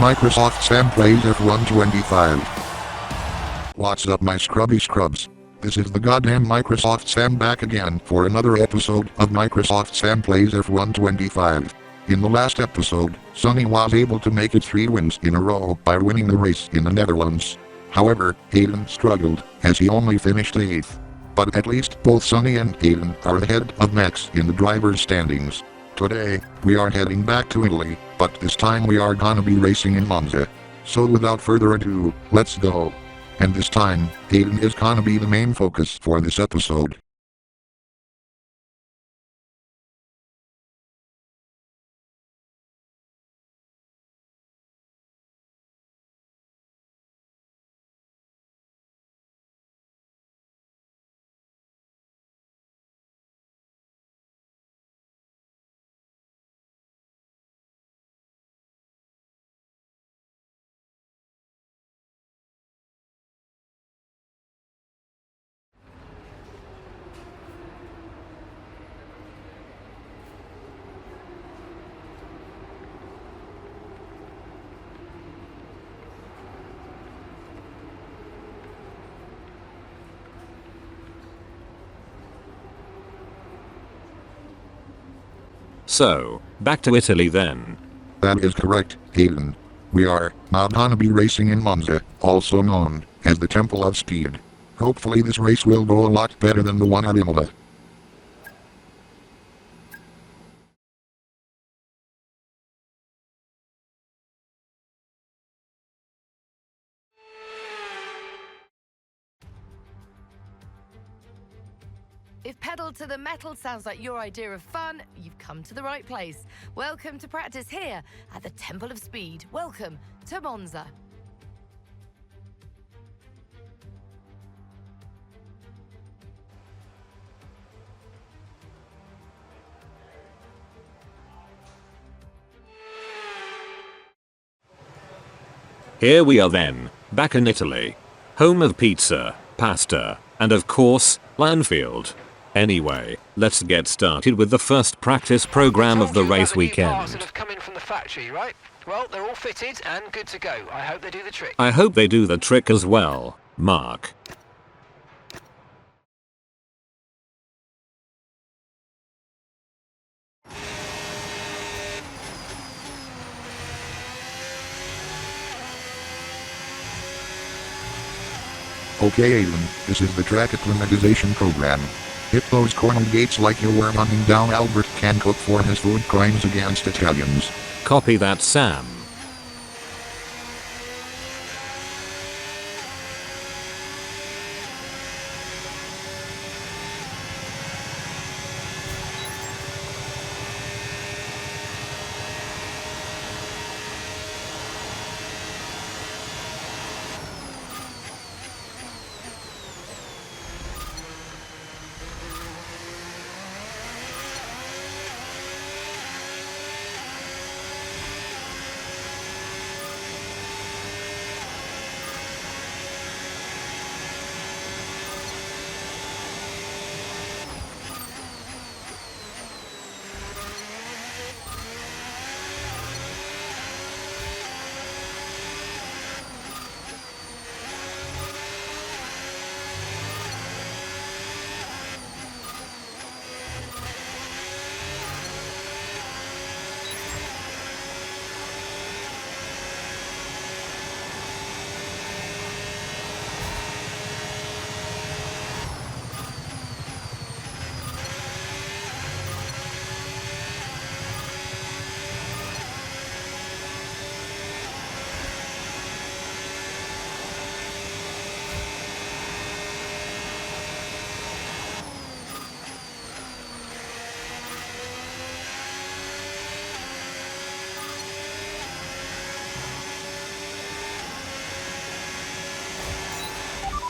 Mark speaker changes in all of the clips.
Speaker 1: Microsoft Sam plays F1 25. What's up my scrubby scrubs? This is the goddamn Microsoft Sam back again for another episode of Microsoft Sam plays F1 25. In the last episode, Sonny was able to make it 3 wins in a row by winning the race in the Netherlands. However, Hayden struggled, as he only finished 8th. But at least both Sonny and Hayden are ahead of Max in the driver's standings. Today, we are heading back to Italy, but this time we are gonna be racing in Monza. So without further ado, let's go. And this time, Hayden is gonna be the main focus for this episode.
Speaker 2: So, back to Italy then.
Speaker 1: That is correct, Hayden. We are now gonna be racing in Monza, also known as the Temple of Speed. Hopefully this race will go a lot better than the one at Imola.
Speaker 3: If pedal to the metal sounds like your idea of fun, you've come to the right place. Welcome to practice here at the Temple of Speed. Welcome to Monza.
Speaker 2: Here we are then, back in Italy. Home of pizza, pasta, and of course, Landfield. Anyway, let's get started with the first practice program of the race weekend.
Speaker 4: Parts that have come in from the factory, right? Well, they're all fitted and good to go. I hope they do the trick.
Speaker 2: I hope they do the trick as well, Mark.
Speaker 1: Okay Aiden, this is the track acclimatization program. Hit those corner gates like you were running down Albert Cancook for his food crimes against Italians.
Speaker 2: Copy that, Sam.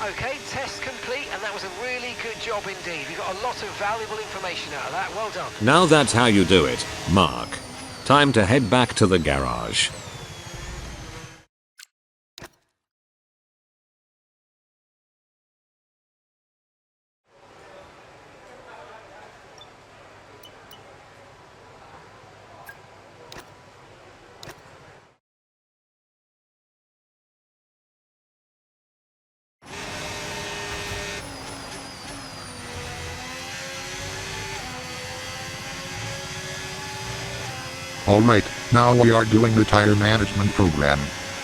Speaker 4: Okay, test complete, and that was a really good job indeed. We got a lot of valuable information out of that. Well done.
Speaker 2: Now that's how you do it, Mark. Time to head back to the garage.
Speaker 1: Alright, now we are doing the tire management program.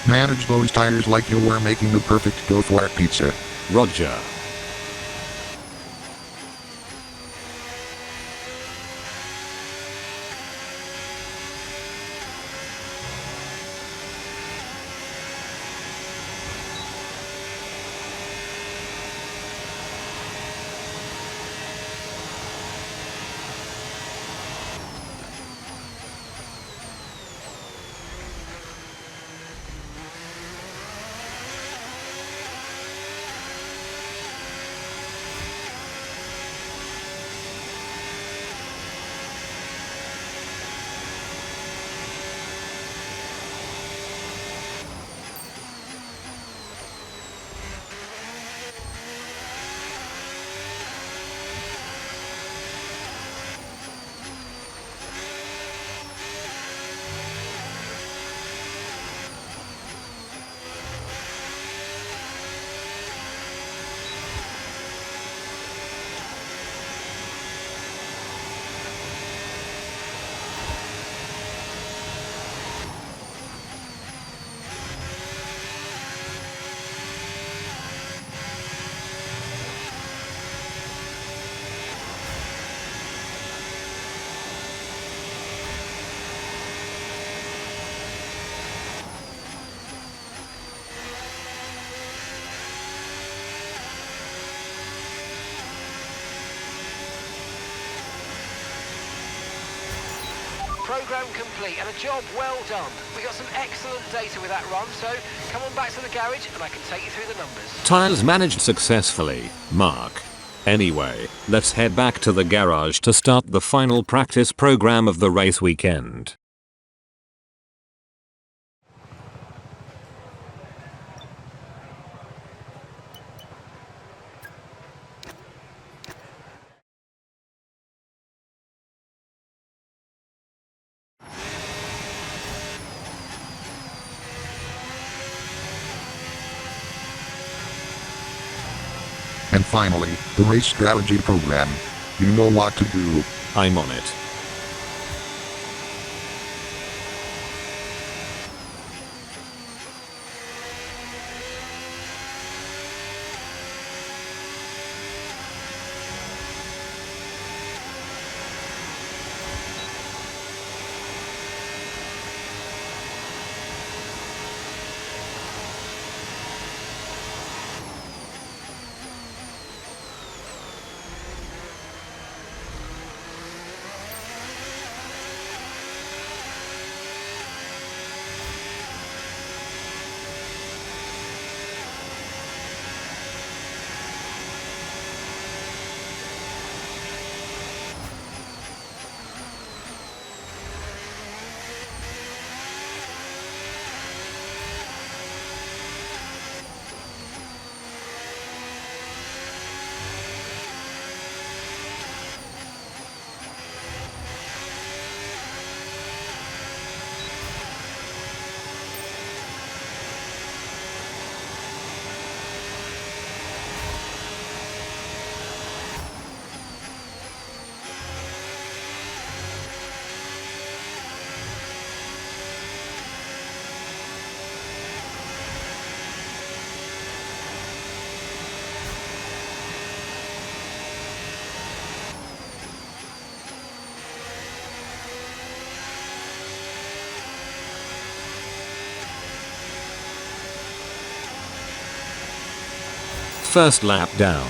Speaker 1: Manage those tires like you were making the perfect go for it pizza.
Speaker 2: Roger.
Speaker 4: Program complete and a job well done. We got some excellent data with that run, so come on back to the garage and I can take you through the numbers.
Speaker 2: Tires managed successfully, Mark. Anyway, let's head back to the garage to start the final practice program of the race weekend.
Speaker 1: And finally, the race strategy program. You know what to do.
Speaker 2: I'm on it. First lap down.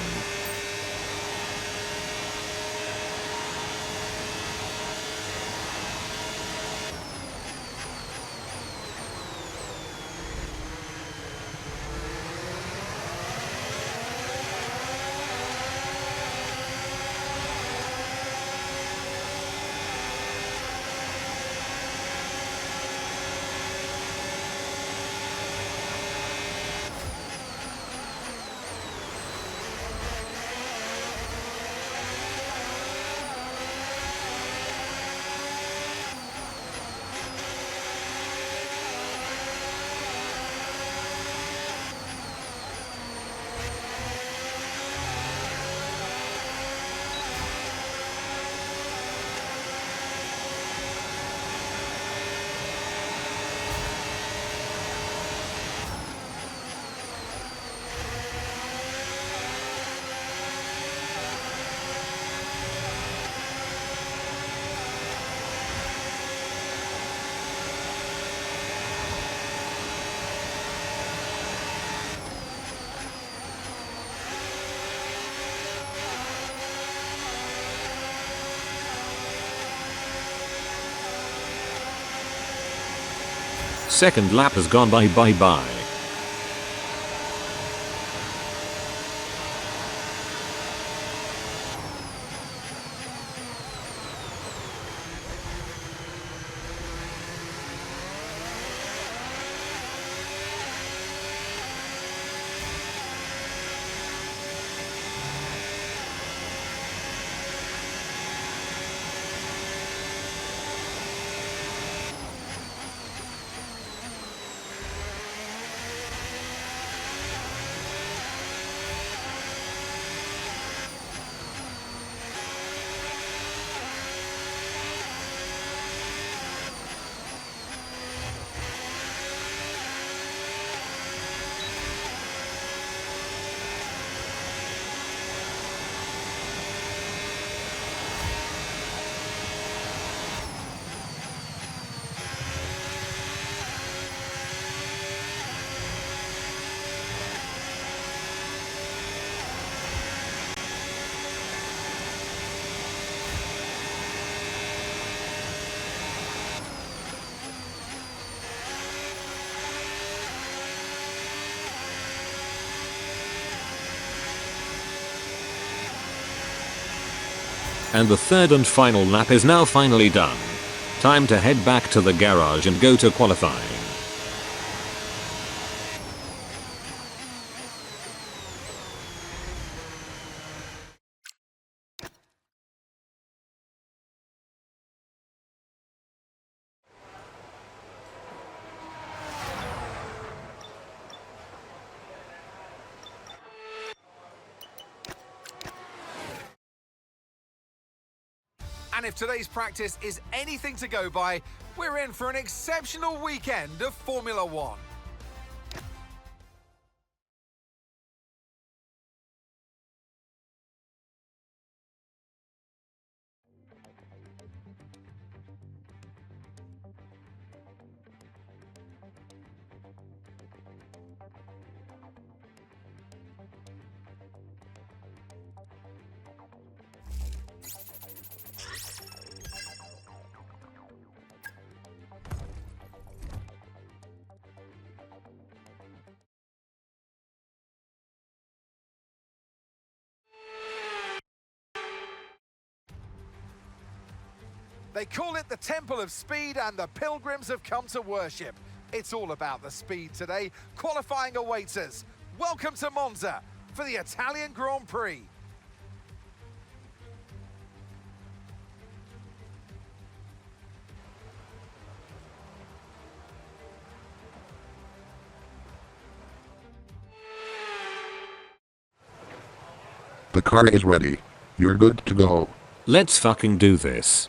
Speaker 2: Second lap has gone by. And the third and final lap is now finally done. Time to head back to the garage and go to qualifying.
Speaker 5: And if today's practice is anything to go by, we're in for an exceptional weekend of Formula One. They call it the Temple of Speed, and the pilgrims have come to worship. It's all about the speed today. Qualifying awaits us. Welcome to Monza for the Italian Grand Prix.
Speaker 1: The car is ready. You're good to go.
Speaker 2: Let's fucking do this.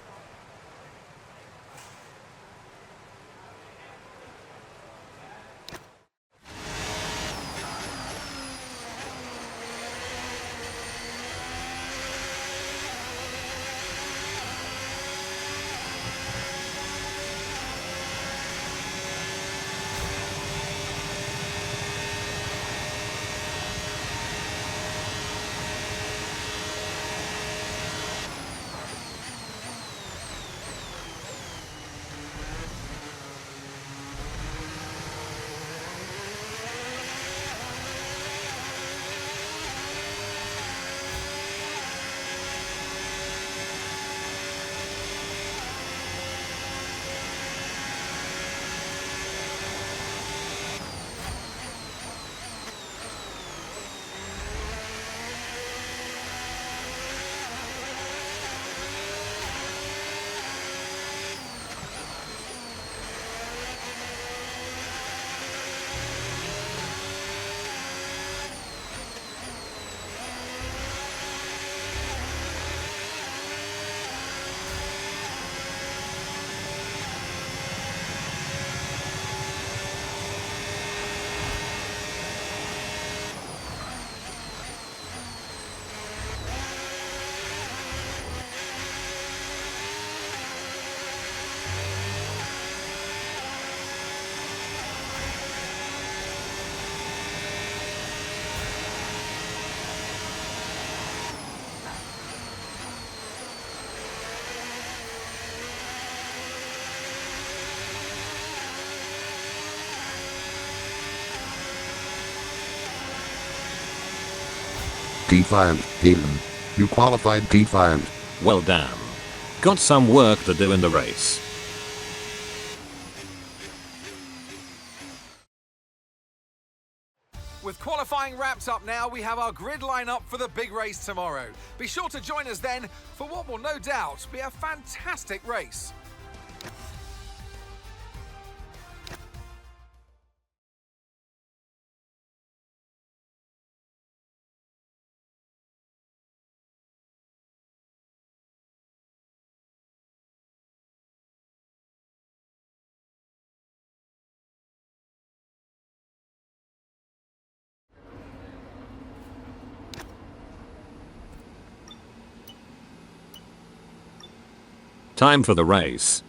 Speaker 1: T5, Hayden. You qualified T5.
Speaker 2: Well damn. Got some work to do in the race.
Speaker 5: With qualifying wrapped up now, we have our grid lineup for the big race tomorrow. Be sure to join us then for what will no doubt be a fantastic race.
Speaker 2: Time for the race.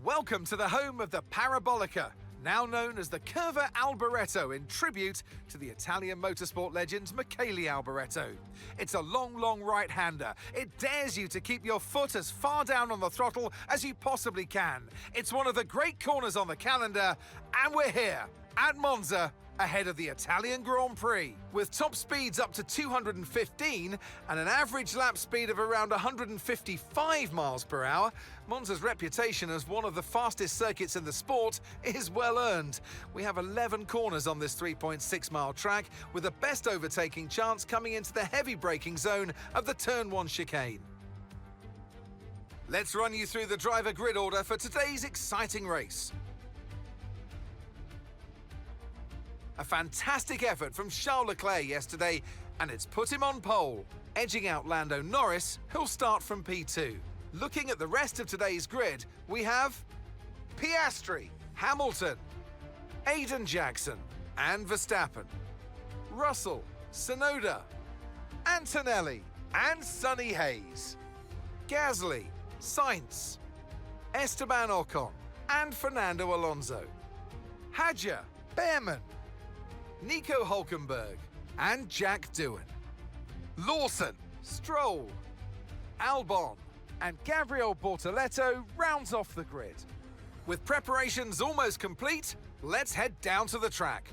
Speaker 5: Welcome to the home of the Parabolica, now known as the Curva Alboreto in tribute to the Italian motorsport legend Michele Alboreto. It's a long right-hander. It dares you to keep your foot as far down on the throttle as you possibly can. It's one of the great corners on the calendar, and we're here at Monza, ahead of the Italian Grand Prix. With top speeds up to 215 and an average lap speed of around 155 miles per hour, Monza's reputation as one of the fastest circuits in the sport is well earned. We have 11 corners on this 3.6 mile track, with the best overtaking chance coming into the heavy braking zone of the Turn 1 chicane. Let's run you through the driver grid order for today's exciting race. A fantastic effort from Charles Leclerc yesterday, and it's put him on pole, edging out Lando Norris, who'll start from P2. Looking at the rest of today's grid, we have Piastri, Hamilton, Aiden Jackson, and Verstappen, Russell, Tsunoda, Antonelli, and Sonny Hayes, Gasly, Sainz, Esteban Ocon, and Fernando Alonso, Hadjar, Behrman, Nico Hulkenberg, and Jack Doohan. Lawson, Stroll, Albon, and Gabriel Bortoleto rounds off the grid. With preparations almost complete, let's head down to the track.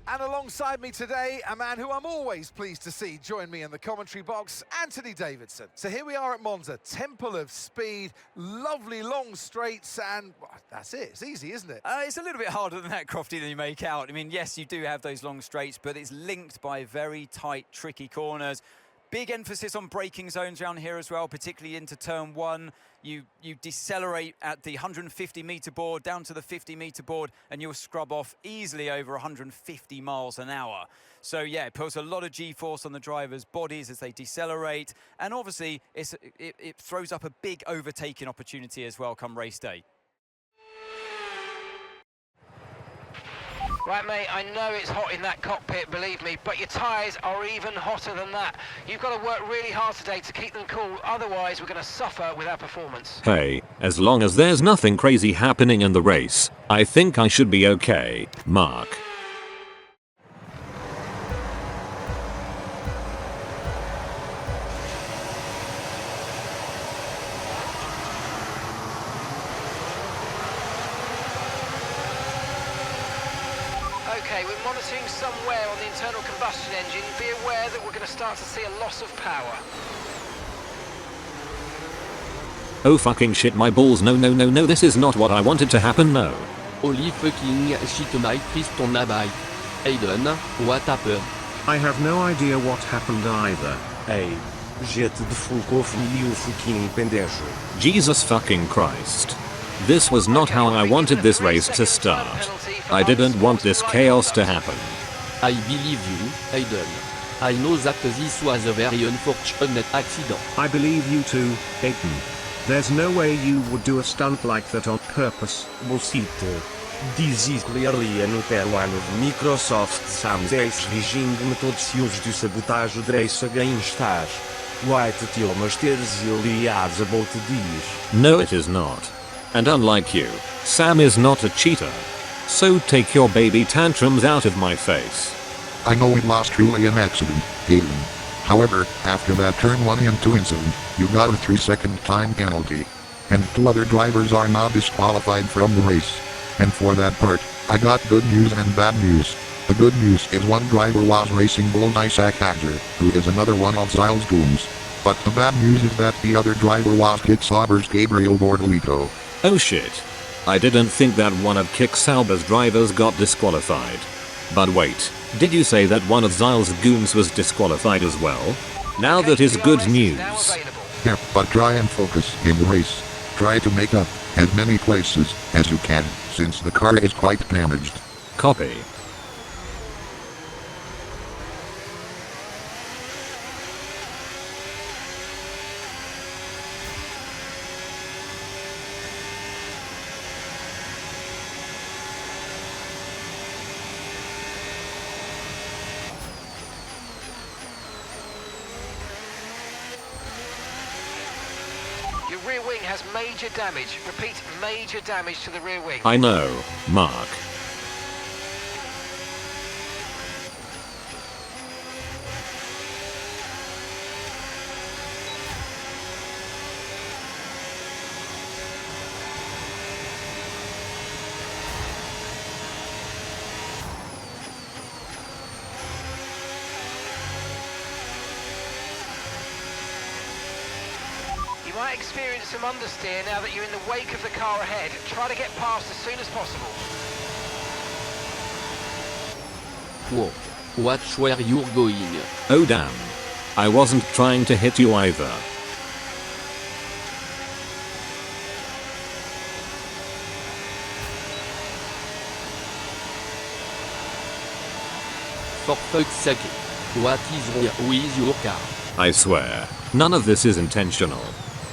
Speaker 5: And alongside me today, a man who I'm always pleased to see join me in the commentary box, Anthony Davidson. So here we are at Monza, Temple of Speed, lovely long straights, and well, that's it. It's easy, isn't it?
Speaker 6: It's a little bit harder than that, Crofty, than you make out. I mean, yes, you do have those long straights, but it's linked by very tight, tricky corners. Big emphasis on braking zones around here as well, particularly into turn 1. You decelerate at the 150-metre board down to the 50-metre board, and you'll scrub off easily over 150 miles an hour. So yeah, it puts a lot of G-force on the drivers' bodies as they decelerate, and obviously it throws up a big overtaking opportunity as well come race day.
Speaker 4: Right, mate, I know it's hot in that cockpit, believe me, but your tyres are even hotter than that. You've got to work really hard today to keep them cool, otherwise we're going to suffer with our performance.
Speaker 2: Hey, as long as there's nothing crazy happening in the race, I think I should be okay, Mark.
Speaker 4: Okay, we're monitoring some wear on the internal combustion engine. Be aware that we're going to start to see a loss of power.
Speaker 2: Oh fucking shit, my balls, no, this is not what I wanted to happen, no.
Speaker 7: Holy fucking shit, Mike, please ton abai. Aiden, what happened?
Speaker 8: I have no idea what happened either. Jete de fulco filho fucking pendejo.
Speaker 2: Jesus fucking Christ. This was not how I wanted this race to start. I didn't want this chaos to happen.
Speaker 7: I believe you, Aiden. I know that this was a very unfortunate accident.
Speaker 9: I believe you too, Aiden. There's no way you would do a stunt like that on purpose.
Speaker 8: Bullshit. This is clearly an one of Microsoft Sam's regime methods to sabotage the race against us. White Thomas tells Iliads about this.
Speaker 2: No, it is not. And unlike you, Sam is not a cheater. So take your baby tantrums out of my face.
Speaker 1: I know it was truly an accident, Hayden. However, after that turn 1 and 2 incident, you got a 3-second time penalty. And 2 other drivers are now disqualified from the race. And for that part, I got good news and bad news. The good news is one driver was racing Bull Isaac Hadger, who is another one of Zyle's goons. But the bad news is that the other driver was Kit Sauber's Gabriel Bordolito.
Speaker 2: Oh shit. I didn't think that one of Kick Sauber's drivers got disqualified. But wait, did you say that one of Zyle's goons was disqualified as well? Now that is good news.
Speaker 1: Yeah, but try and focus in the race. Try to make up as many places as you can, since the car is quite damaged.
Speaker 2: Copy.
Speaker 4: Your rear wing has major damage. Repeat, major damage to the rear wing.
Speaker 2: I know, Mark.
Speaker 4: You might experience some understeer now that you're in the wake of the car ahead. Try to get past as soon as possible.
Speaker 7: Whoa. Watch where you're going.
Speaker 2: Oh damn. I wasn't trying to hit you either.
Speaker 7: For fuck's sake. What is wrong with your car?
Speaker 2: I swear, none of this is intentional.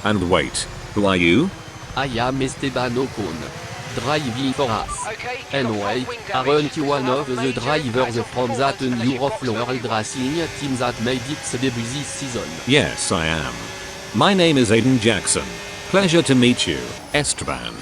Speaker 2: And wait, who are you?
Speaker 7: I am Esteban Ocon. Driving for us.
Speaker 4: Okay,
Speaker 7: And wait, aren't you one of the drivers from that new ROFL World Racing team that made its debut this season?
Speaker 2: Yes, I am. My name is Aiden Jackson. Pleasure to meet you, Esteban.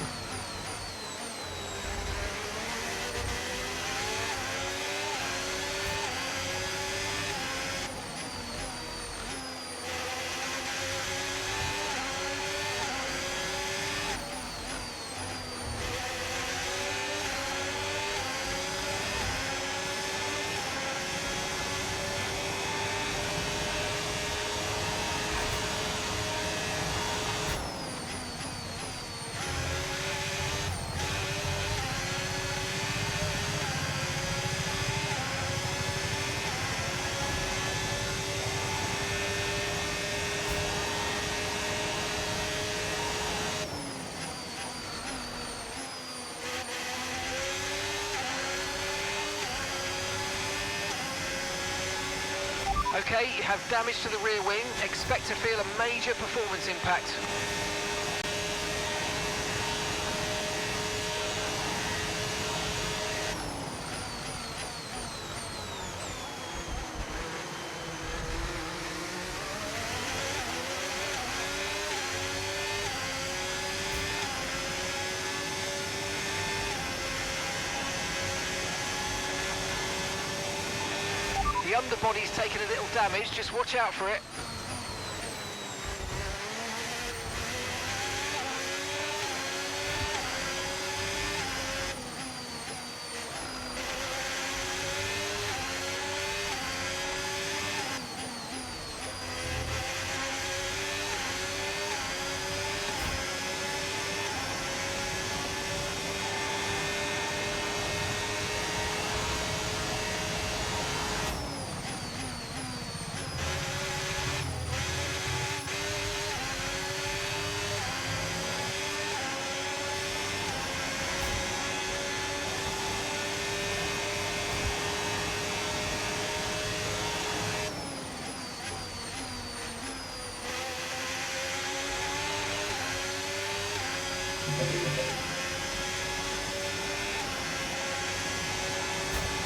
Speaker 4: Okay, you have damage to the rear wing. Expect to feel a major performance impact. The underbody's taken a little damage, just watch out for it.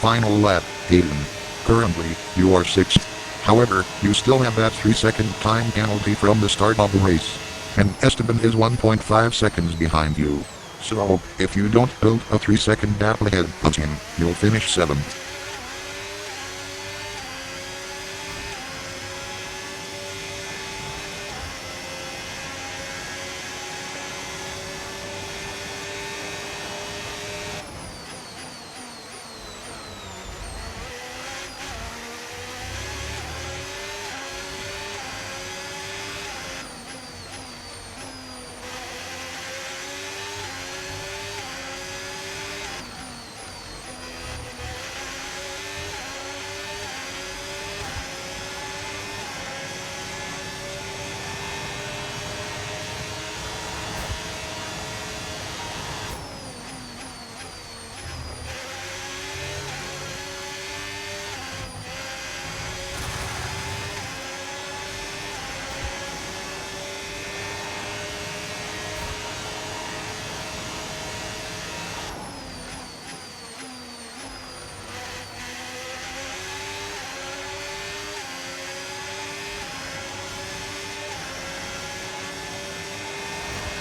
Speaker 1: Final lap, Hayden. Currently, you are 6th. However, you still have that 3-second time penalty from the start of the race. And Esteban is 1.5 seconds behind you. So, if you don't build a 3-second gap ahead of him, you'll finish 7th.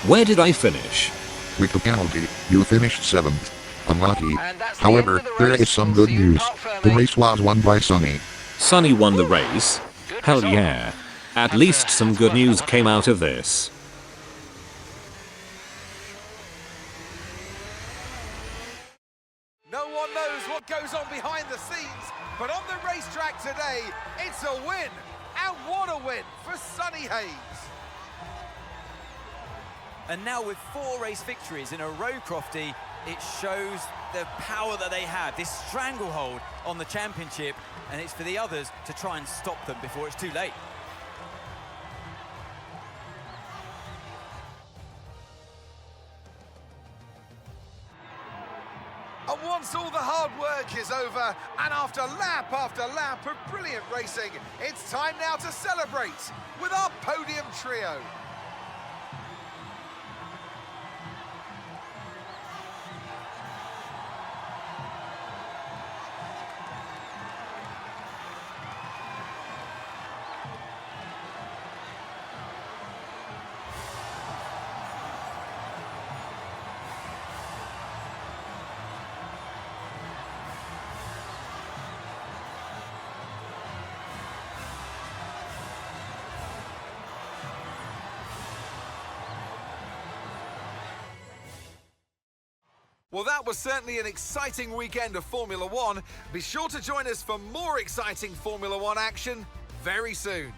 Speaker 2: Where did I finish?
Speaker 1: With the penalty, you finished 7th. Unlucky.
Speaker 4: And that's the
Speaker 1: However,
Speaker 4: end of the
Speaker 1: there
Speaker 4: race.
Speaker 1: is some
Speaker 4: We'll
Speaker 1: good
Speaker 4: see you
Speaker 1: news.
Speaker 4: park firmly.
Speaker 1: The race was won by Sonny.
Speaker 2: Sonny won the race?
Speaker 4: Good
Speaker 2: Hell
Speaker 4: result.
Speaker 2: yeah. At least some good news came out of this.
Speaker 5: No one knows what goes on behind the scenes, but on the racetrack today, it's a win. And what a win for Sonny Hayes.
Speaker 6: And now with 4 race victories in a row, Crofty, it shows the power that they have, this stranglehold on the championship, and it's for the others to try and stop them before it's too late.
Speaker 5: And once all the hard work is over, and after lap of brilliant racing, it's time now to celebrate with our podium trio. Well, that was certainly an exciting weekend of Formula One. Be sure to join us for more exciting Formula One action very soon.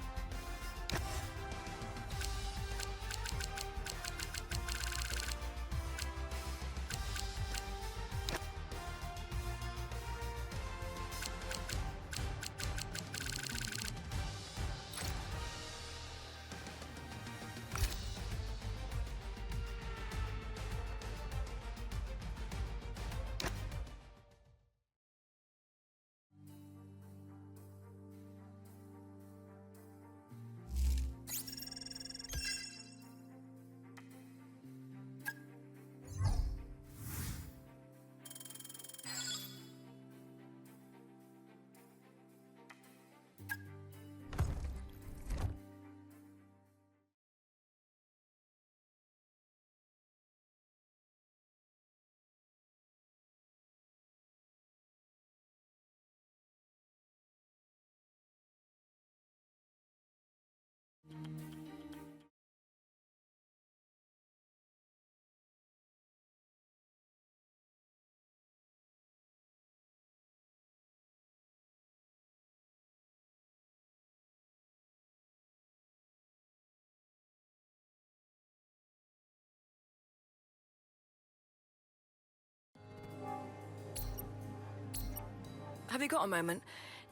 Speaker 10: Have you got a moment?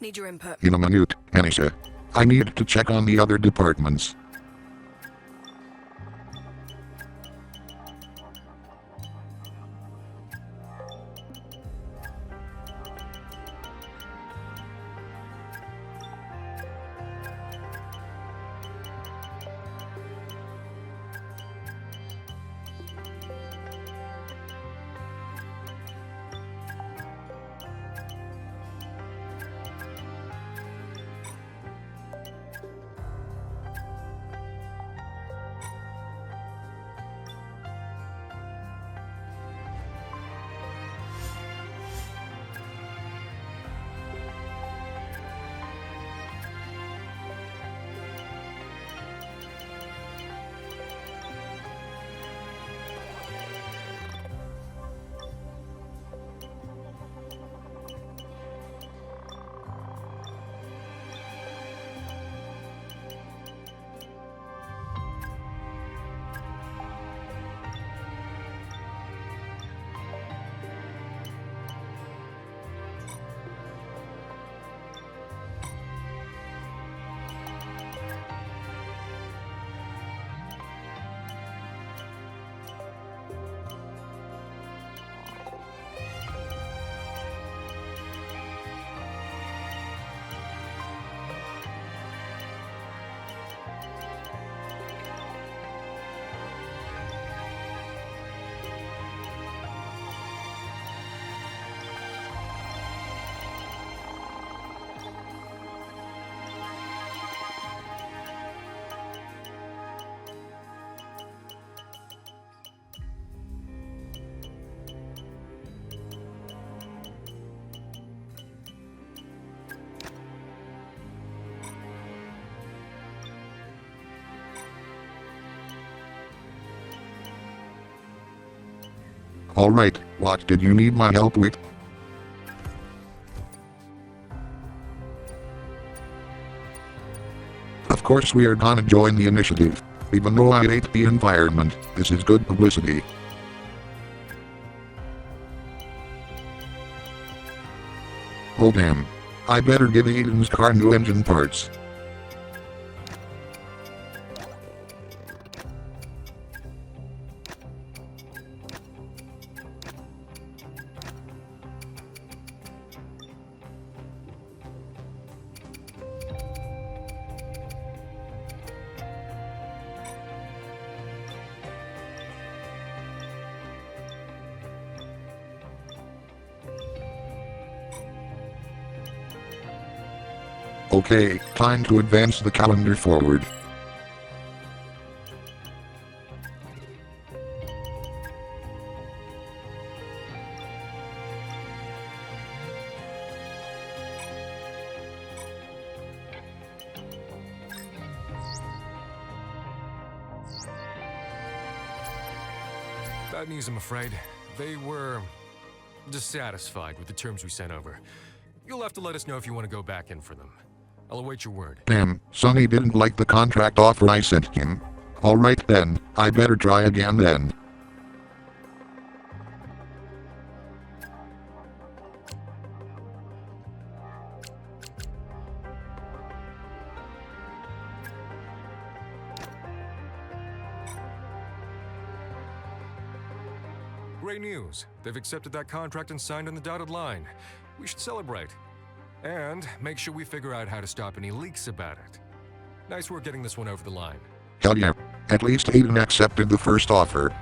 Speaker 10: Need your input.
Speaker 1: In a minute, Anisha. I need to check on the other departments. Alright, what did you need my help with? Of course we are gonna join the initiative. Even though I hate the environment, this is good publicity. Oh damn. I better give Aiden's car new engine parts. Okay, time to advance the calendar forward.
Speaker 11: Bad news, I'm afraid. They were dissatisfied with the terms we sent over. You'll have to let us know if you want to go back in for them. I'll await your word.
Speaker 1: Damn, Sonny didn't like the contract offer I sent him. Alright then, I better try again then.
Speaker 11: Great news. They've accepted that contract and signed on the dotted line. We should celebrate. And make sure we figure out how to stop any leaks about it. Nice work getting this one over the line.
Speaker 1: Hell yeah. At least Aiden accepted the first offer.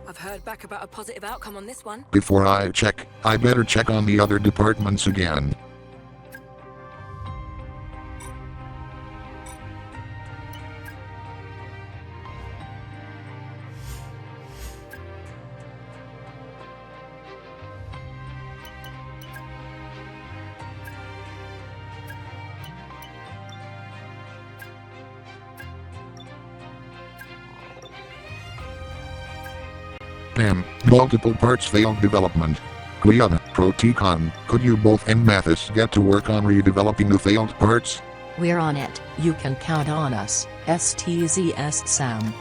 Speaker 10: I've heard back about a positive outcome on this one.
Speaker 1: Before I check, I better check on the other departments again. Damn, multiple parts failed development. Gliana, Proticon, could you both and Mathis get to work on redeveloping the failed parts?
Speaker 12: We're on it. You can count on us. STZS Sam.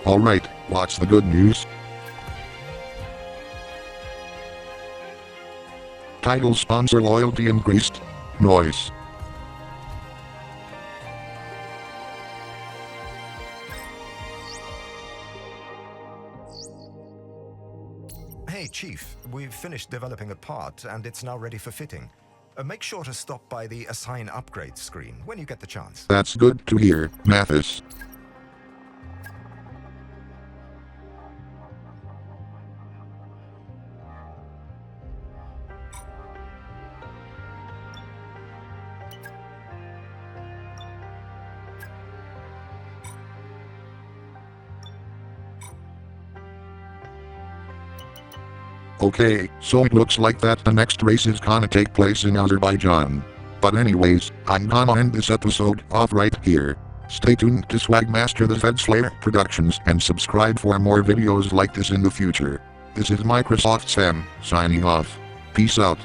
Speaker 1: Alright, what's the good news? Title sponsor loyalty increased. Noise.
Speaker 13: Hey, Chief. We've finished developing a part, and it's now ready for fitting. Make sure to stop by the Assign Upgrade screen when you get the chance.
Speaker 1: That's good to hear, Mathis. Okay, so it looks like that the next race is gonna take place in Azerbaijan. But anyways, I'm gonna end this episode off right here. Stay tuned to Swagmaster the Zed Slayer Productions and subscribe for more videos like this in the future. This is Microsoft Sam, signing off. Peace out.